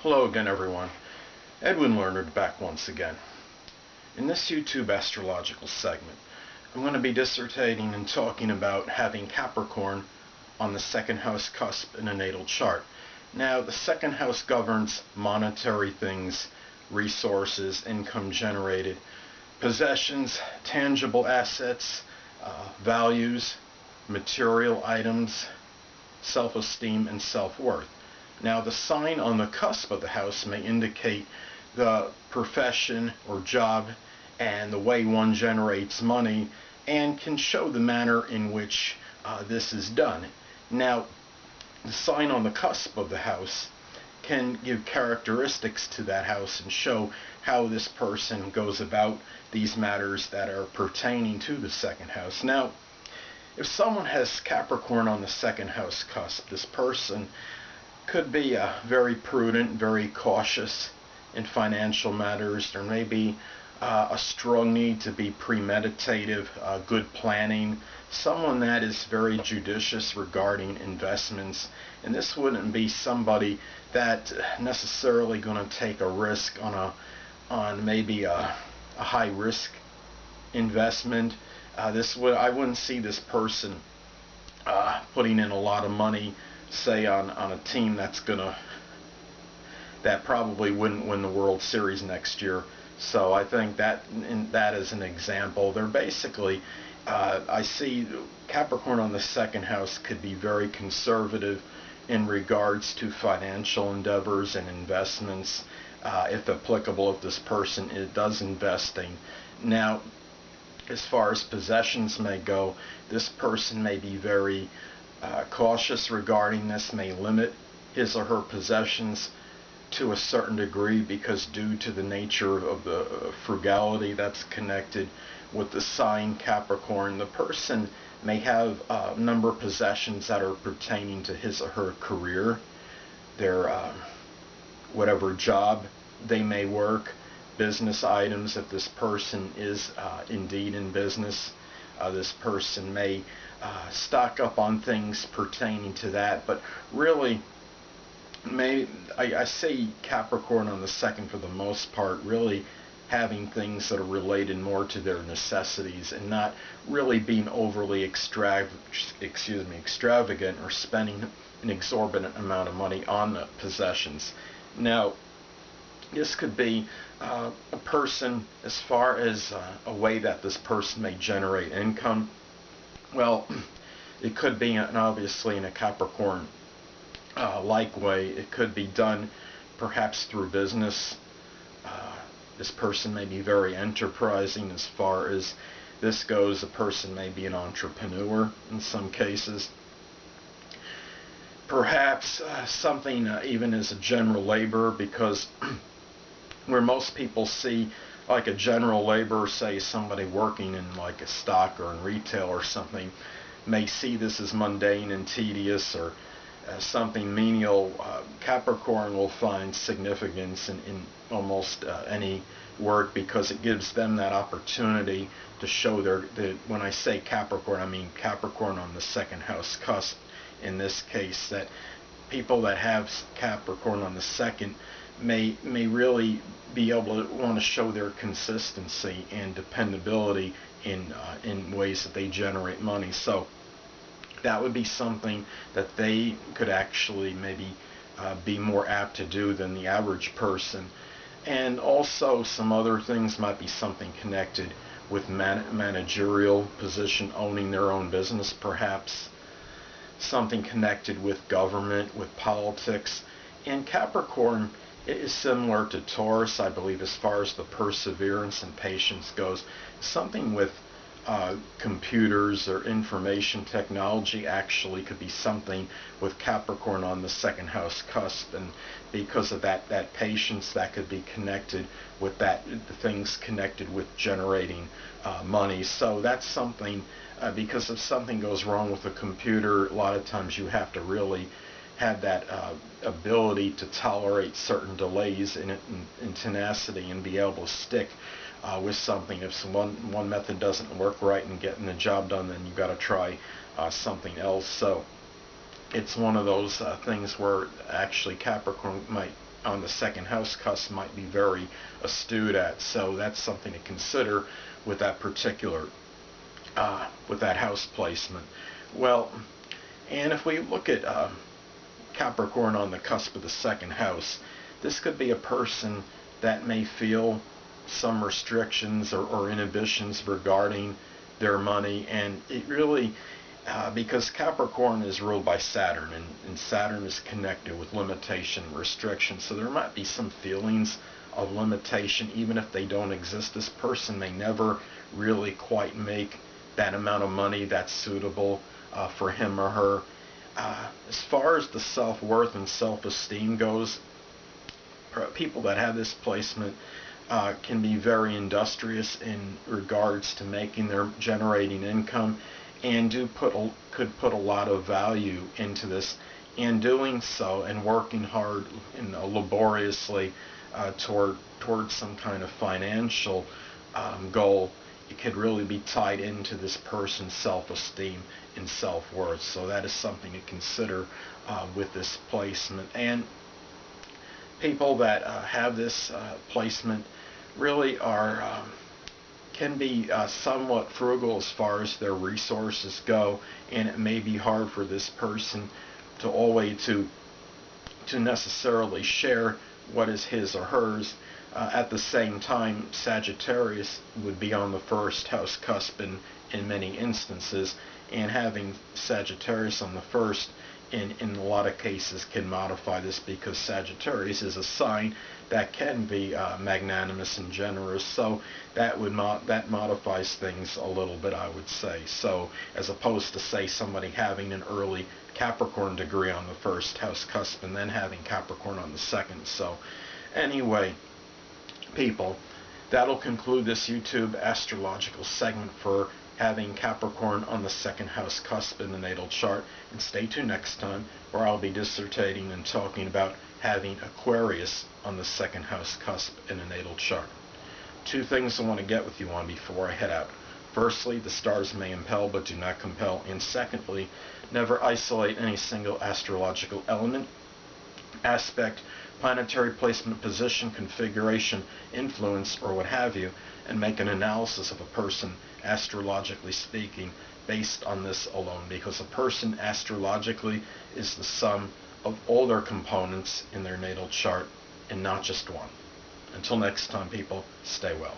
Hello again, everyone. Edwin Learnard back once again. In this YouTube astrological segment, I'm going to be dissertating and talking about having Capricorn on the second house cusp in a natal chart. Now, the second house governs monetary things, resources, income generated, possessions, tangible assets, values, material items, self-esteem, and self-worth. Now, the sign on the cusp of the house may indicate the profession or job and the way one generates money, and can show the manner in which this is done. Now, the sign on the cusp of the house can give characteristics to that house and show how this person goes about these matters that are pertaining to the second house. Now, if someone has Capricorn on the second house cusp, this person could be very prudent, very cautious in financial matters. There may be a strong need to be premeditative, good planning, someone that is very judicious regarding investments. And this wouldn't be somebody that necessarily going to take a risk on maybe a high risk investment. I wouldn't see this person putting in a lot of money, say on a team that probably wouldn't win the World Series next year. So I think that is an example. They're basically, I see Capricorn on the second house could be very conservative in regards to financial endeavors and investments, if applicable, if this person does investing. Now, as far as possessions may go, this person may be very cautious regarding this, may limit his or her possessions to a certain degree, because due to the nature of the frugality that's connected with the sign Capricorn, the person may have a number of possessions that are pertaining to his or her career, their whatever job they may work, business items. If this person is indeed in business, this person may stock up on things pertaining to that. But really, I say Capricorn on the second for the most part, really having things that are related more to their necessities and not really being overly extravagant or spending an exorbitant amount of money on the possessions. Now, this could be a person, as far as a way that this person may generate income. Well, it could be, and obviously in a Capricorn like way, it could be done perhaps through business. This person may be very enterprising as far as this goes. A person may be an entrepreneur in some cases. Perhaps something even as a general laborer, because where most people see like a general laborer, say somebody working in like a stock or in retail or something, may see this as mundane and tedious or something menial. Capricorn will find significance in almost any work, because it gives them that opportunity to show when I say Capricorn, I mean Capricorn on the second house cusp in this case, that people that have Capricorn on the second may really be able to want to show their consistency and dependability in ways that they generate money. So that would be something that they could actually maybe be more apt to do than the average person. And also some other things might be something connected with managerial position, owning their own business perhaps, something connected with government, with politics. And Capricorn is similar to Taurus, I believe, as far as the perseverance and patience goes. Something with computers or information technology actually could be something with Capricorn on the second house cusp, and because of that patience, that could be connected with the things connected with generating money. So that's something, because if something goes wrong with a computer, a lot of times you have to really have that ability to tolerate certain delays in tenacity and be able to stick with something. If one method doesn't work right in getting the job done, then you've got to try something else. So it's one of those things where actually Capricorn might on the second house cusp might be very astute at. So that's something to consider with that particular with that house placement. Well, and if we look at Capricorn on the cusp of the second house, this could be a person that may feel some restrictions or inhibitions regarding their money, and it really because Capricorn is ruled by Saturn, and Saturn is connected with limitation and restriction, so there might be some feelings of limitation even if they don't exist. This person may never really quite make that amount of money that's suitable for him or her. As far as the self-worth and self-esteem goes, people that have this placement can be very industrious in regards to generating income, and could put a lot of value into this, and doing so and working hard and laboriously toward some kind of financial goal. It could really be tied into this person's self-esteem and self-worth. So that is something to consider with this placement. And people that have this placement really can be somewhat frugal as far as their resources go, and it may be hard for this person to always to necessarily share what is his or hers. At the same time, Sagittarius would be on the first house cusp in many instances, and having Sagittarius on the first in a lot of cases can modify this, because Sagittarius is a sign that can be magnanimous and generous, so that modifies things a little bit, I would say. So as opposed to, say, somebody having an early Capricorn degree on the first house cusp and then having Capricorn on the second. So anyway, people, that'll conclude this YouTube astrological segment for having Capricorn on the second house cusp in the natal chart. And stay tuned next time, where I'll be dissertating and talking about having Aquarius on the second house cusp in a natal chart. Two things I want to get with you on before I head out. Firstly, the stars may impel but do not compel. And secondly, never isolate any single astrological element, aspect, planetary placement, position, configuration, influence, or what have you, and make an analysis of a person, astrologically speaking, based on this alone, because a person astrologically is the sum of all their components in their natal chart and not just one. Until next time, people, stay well.